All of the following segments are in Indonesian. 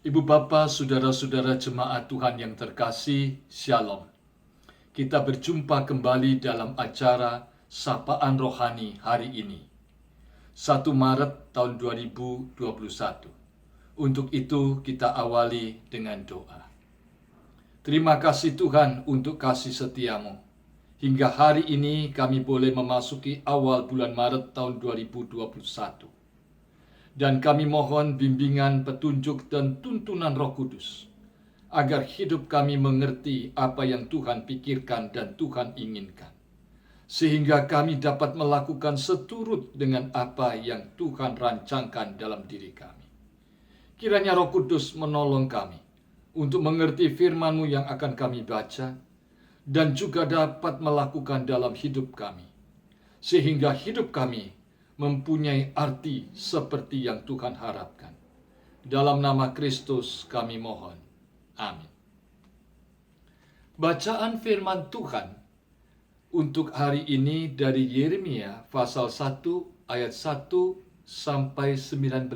Ibu bapa, saudara-saudara jemaat Tuhan yang terkasih, Shalom. Kita berjumpa kembali dalam acara Sapaan Rohani hari ini, 1 Maret tahun 2021. Untuk itu kita awali dengan doa. Terima kasih Tuhan untuk kasih setiamu. Hingga hari ini kami boleh memasuki awal bulan Maret tahun 2021. Dan kami mohon bimbingan, petunjuk, dan tuntunan Roh Kudus, agar hidup kami mengerti apa yang Tuhan pikirkan dan Tuhan inginkan, sehingga kami dapat melakukan seturut dengan apa yang Tuhan rancangkan dalam diri kami. Kiranya Roh Kudus menolong kami untuk mengerti firman-Mu yang akan kami baca, dan juga dapat melakukan dalam hidup kami, sehingga hidup kami mempunyai arti seperti yang Tuhan harapkan. Dalam nama Kristus kami mohon. Amin. Bacaan firman Tuhan untuk hari ini dari Yeremia pasal 1 ayat 1 sampai 19.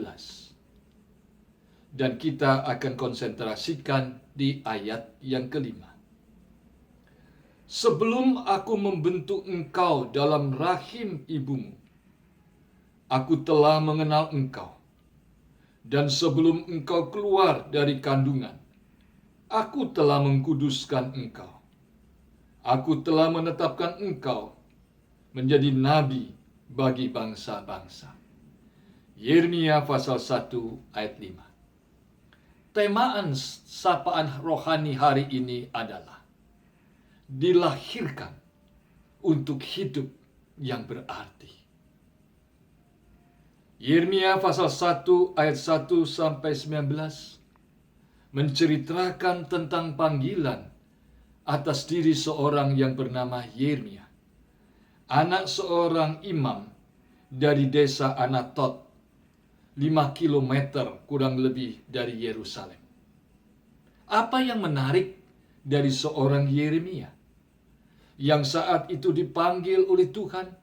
Dan kita akan konsentrasikan di ayat yang kelima. Sebelum aku membentuk engkau dalam rahim ibumu, aku telah mengenal engkau, dan sebelum engkau keluar dari kandungan, aku telah mengkuduskan engkau. Aku telah menetapkan engkau menjadi nabi bagi bangsa-bangsa. Yeremia pasal 1 ayat 5. Temaan sapaan rohani hari ini adalah dilahirkan untuk hidup yang berarti. Yeremia pasal 1 ayat 1 sampai 19 menceritakan tentang panggilan atas diri seorang yang bernama Yeremia, anak seorang imam dari desa Anatot, 5 kilometer kurang lebih dari Yerusalem. Apa yang menarik dari seorang Yeremia yang saat itu dipanggil oleh Tuhan,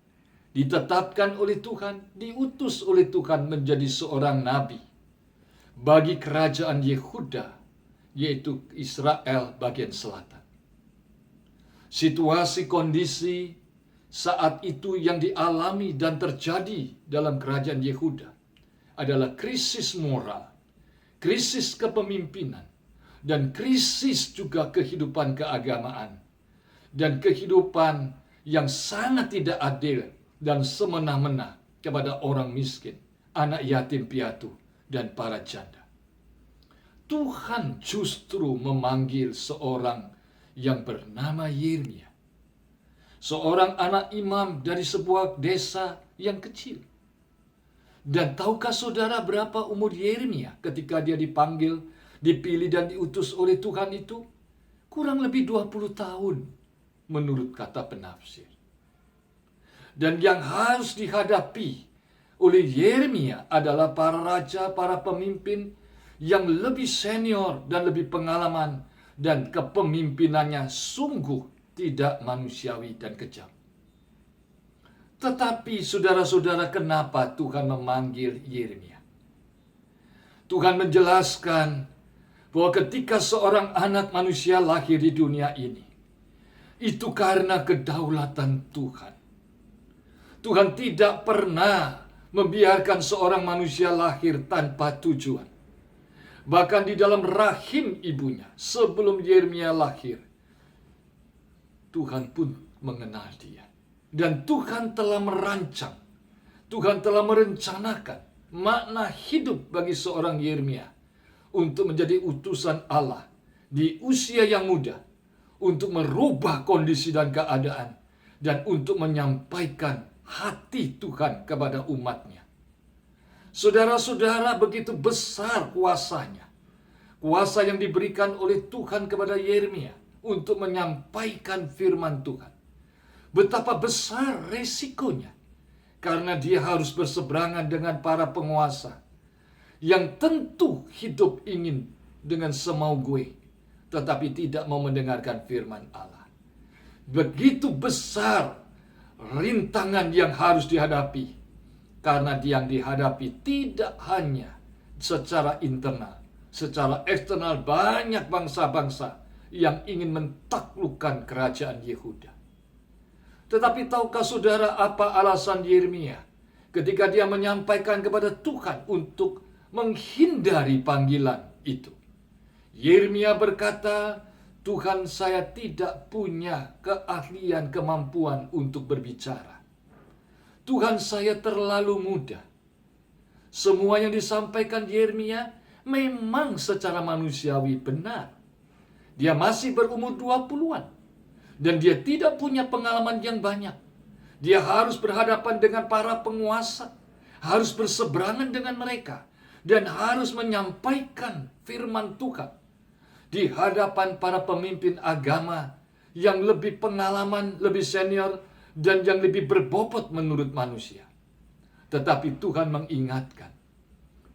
ditetapkan oleh Tuhan, diutus oleh Tuhan menjadi seorang nabi bagi kerajaan Yehuda, yaitu Israel bagian selatan. Situasi kondisi saat itu yang dialami dan terjadi dalam kerajaan Yehuda adalah krisis moral, krisis kepemimpinan, dan krisis juga kehidupan keagamaan, dan kehidupan yang sangat tidak adil dan semena-mena kepada orang miskin, anak yatim piatu, dan para janda. Tuhan justru memanggil seorang yang bernama Yeremia, seorang anak imam dari sebuah desa yang kecil. Dan tahukah saudara berapa umur Yeremia ketika dia dipanggil, dipilih, dan diutus oleh Tuhan itu? Kurang lebih 20 tahun menurut kata penafsir. Dan yang harus dihadapi oleh Yeremia adalah para raja, para pemimpin yang lebih senior dan lebih pengalaman, dan kepemimpinannya sungguh tidak manusiawi dan kejam. Tetapi saudara-saudara, kenapa Tuhan memanggil Yeremia? Tuhan menjelaskan bahwa ketika seorang anak manusia lahir di dunia ini, itu karena kedaulatan Tuhan. Tuhan tidak pernah membiarkan seorang manusia lahir tanpa tujuan. Bahkan di dalam rahim ibunya, sebelum Yeremia lahir, Tuhan pun mengenal dia. Dan Tuhan telah merancang, Tuhan telah merencanakan makna hidup bagi seorang Yeremia untuk menjadi utusan Allah di usia yang muda, untuk merubah kondisi dan keadaan, dan untuk menyampaikan hati Tuhan kepada umatnya. Saudara-saudara, begitu besar kuasanya, kuasa yang diberikan oleh Tuhan kepada Yeremia untuk menyampaikan firman Tuhan. Betapa besar resikonya, karena dia harus berseberangan dengan para penguasa yang tentu hidup ingin dengan semau gue, tetapi tidak mau mendengarkan firman Allah. Begitu besar rintangan yang harus dihadapi, karena yang dihadapi tidak hanya secara internal, secara eksternal banyak bangsa-bangsa yang ingin mentaklukkan kerajaan Yehuda. Tetapi tahukah saudara apa alasan Yeremia ketika dia menyampaikan kepada Tuhan untuk menghindari panggilan itu? Yeremia berkata, Tuhan, saya tidak punya keahlian, kemampuan untuk berbicara. Tuhan, saya terlalu muda. Semua yang disampaikan Yeremia memang secara manusiawi benar. Dia masih berumur 20-an. Dan dia tidak punya pengalaman yang banyak. Dia harus berhadapan dengan para penguasa. Harus berseberangan dengan mereka. Dan harus menyampaikan firman Tuhan di hadapan para pemimpin agama yang lebih pengalaman, lebih senior, dan yang lebih berbobot menurut manusia. Tetapi Tuhan mengingatkan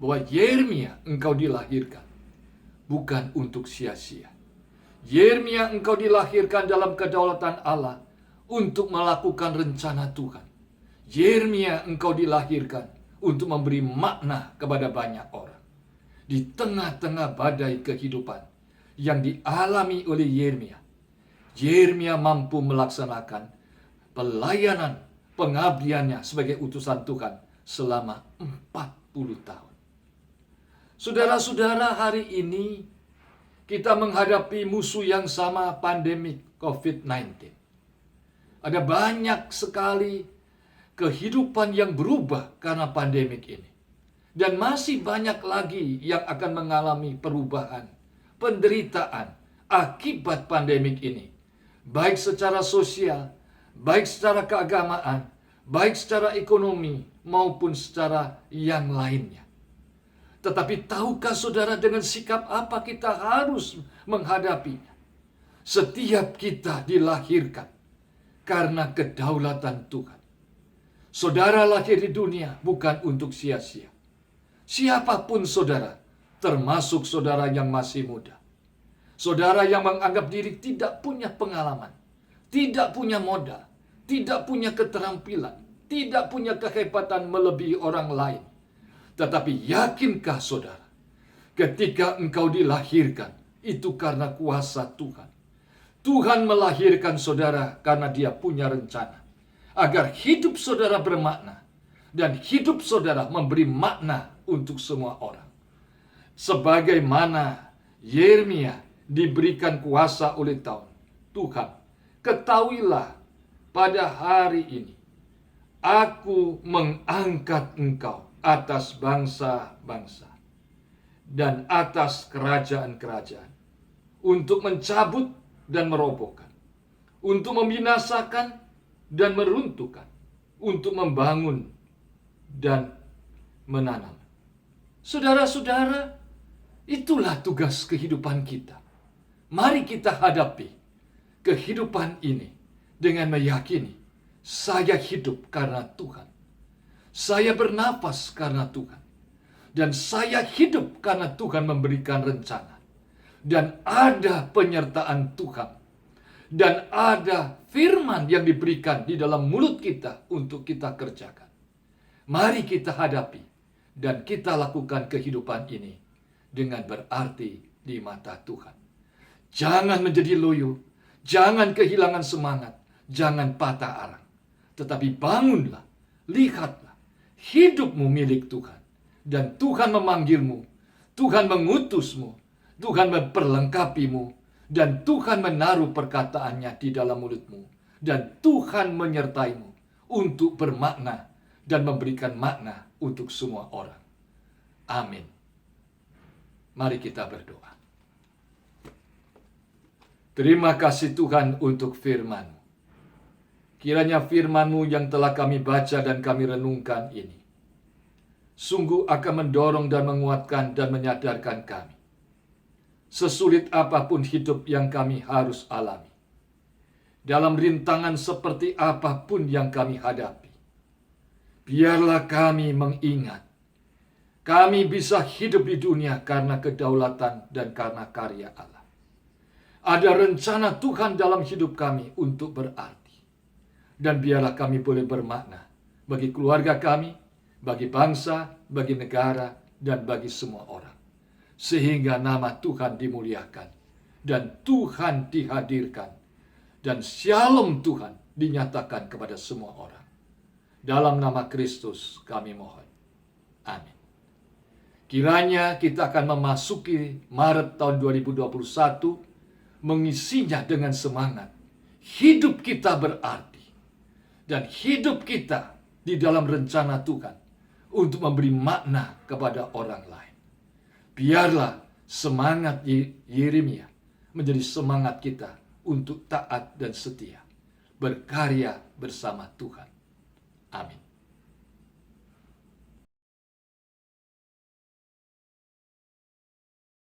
bahwa Yeremia, engkau dilahirkan bukan untuk sia-sia. Yeremia, engkau dilahirkan dalam kedaulatan Allah untuk melakukan rencana Tuhan. Yeremia, engkau dilahirkan untuk memberi makna kepada banyak orang. Di tengah-tengah badai kehidupan yang dialami oleh Yeremia, Yeremia mampu melaksanakan pelayanan pengabdiannya sebagai utusan Tuhan selama 40 tahun. Saudara-saudara, hari ini kita menghadapi musuh yang sama, pandemik COVID-19. Ada banyak sekali kehidupan yang berubah karena pandemik ini. Dan masih banyak lagi yang akan mengalami perubahan, penderitaan akibat pandemik ini. Baik secara sosial, baik secara keagamaan, baik secara ekonomi, maupun secara yang lainnya. Tetapi tahukah saudara dengan sikap apa kita harus menghadapinya? Setiap kita dilahirkan karena kedaulatan Tuhan. Saudara lahir di dunia bukan untuk sia-sia. Siapapun saudara, termasuk saudara yang masih muda. Saudara yang menganggap diri tidak punya pengalaman, tidak punya modal, tidak punya keterampilan, tidak punya kehebatan melebihi orang lain. Tetapi yakinkah saudara, ketika engkau dilahirkan, itu karena kuasa Tuhan. Tuhan melahirkan saudara karena dia punya rencana. Agar hidup saudara bermakna. Dan hidup saudara memberi makna untuk semua orang. Sebagaimana Yeremia diberikan kuasa oleh Tuhan. Ketahuilah pada hari ini, aku mengangkat engkau atas bangsa-bangsa dan atas kerajaan-kerajaan untuk mencabut dan merobohkan, untuk membinasakan dan meruntuhkan, untuk membangun dan menanam. Saudara-saudara, itulah tugas kehidupan kita. Mari kita hadapi kehidupan ini dengan meyakini saya hidup karena Tuhan. Saya bernapas karena Tuhan. Dan saya hidup karena Tuhan memberikan rencana. Dan ada penyertaan Tuhan. Dan ada firman yang diberikan di dalam mulut kita untuk kita kerjakan. Mari kita hadapi dan kita lakukan kehidupan ini dengan berarti di mata Tuhan. Jangan menjadi loyo, jangan kehilangan semangat, jangan patah arang. Tetapi bangunlah, lihatlah, hidupmu milik Tuhan. Dan Tuhan memanggilmu, Tuhan mengutusmu, Tuhan memperlengkapimu, dan Tuhan menaruh perkataannya di dalam mulutmu. Dan Tuhan menyertaimu untuk bermakna dan memberikan makna untuk semua orang. Amin. Mari kita berdoa. Terima kasih Tuhan untuk firman-Mu. Kiranya firman-Mu yang telah kami baca dan kami renungkan ini sungguh akan mendorong dan menguatkan dan menyadarkan kami. Sesulit apapun hidup yang kami harus alami, dalam rintangan seperti apapun yang kami hadapi, biarlah kami mengingat, kami bisa hidup di dunia karena kedaulatan dan karena karya Allah. Ada rencana Tuhan dalam hidup kami untuk berarti. Dan biarlah kami boleh bermakna bagi keluarga kami, bagi bangsa, bagi negara, dan bagi semua orang. sehingga nama Tuhan dimuliakan dan Tuhan dihadirkan dan shalom Tuhan dinyatakan kepada semua orang. Dalam nama Kristus kami mohon. Amin. Kiranya kita akan memasuki Maret tahun 2021 mengisinya dengan semangat. Hidup kita berarti dan hidup kita di dalam rencana Tuhan untuk memberi makna kepada orang lain. Biarlah semangat Yeremia menjadi semangat kita untuk taat dan setia, berkarya bersama Tuhan. Amin.